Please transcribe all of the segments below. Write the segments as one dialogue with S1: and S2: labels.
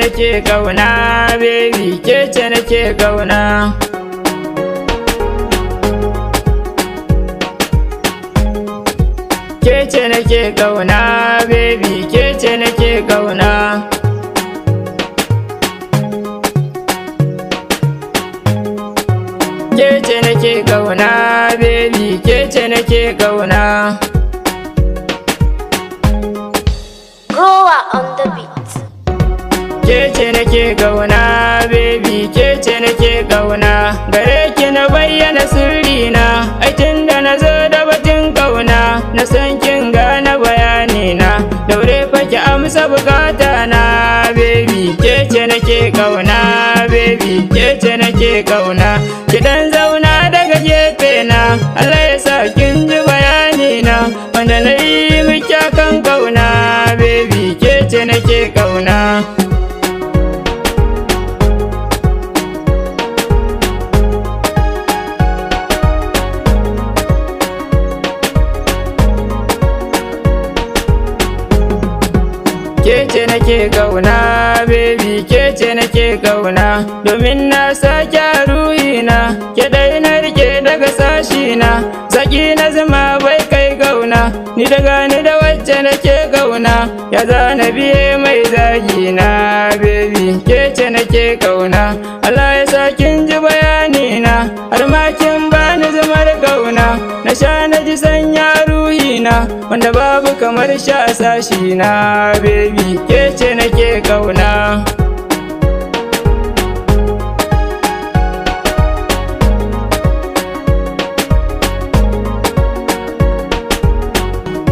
S1: nake ƙauna baby, kece nake ƙauna. Kece nake ƙauna baby, kece nake ƙauna. Kece nake ƙauna baby, kece nake ƙauna.
S2: Grower on the beat.
S1: Kece nake ƙauna baby, kece nake ƙauna. Gare ki na bayyana sirrina, ai tunda na zo da batun ƙauna, na san kin gane bayanina. Daure fa ki amsa bukata na baby, kece nake ƙauna baby, kece nake ƙauna. Ki dan zauna daga gefe na, Allah ya sa kin ji bayanina, wanda na yi miki akan ƙauna baby, kece nake ƙauna. Kece nake ƙauna baby, kece nake ƙauna. Domin na sake ruhina, ke dai na rike daga sashina. Zaki na zama bai kai ƙauna, ni da gani da wacce nake ƙauna. Ya zana biye mai zagina baby, kece nake ƙauna. Allah ya sa kin ji bayanina, har ma kin bani zamar ƙauna. Na sha na ji sanya ruhina, wanda babu kamar sha sashina baby, kece nake ƙauna.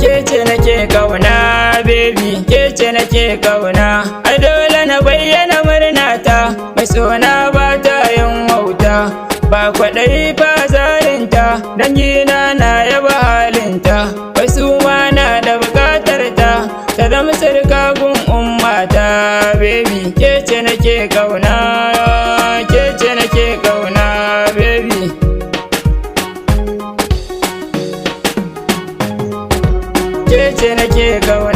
S1: Kece nake ƙauna baby, kece nake ƙauna. Ai dole na bayyana murnata, mai sona ba ta yin wauta, ba kwaɗayi fa zalinta, dangina na yaba halinta. Wai su ma na da buƙatar ta zama sarka gun ummata baby, kece nake ƙauna, kece nake ƙauna baby. Kece nake ƙauna.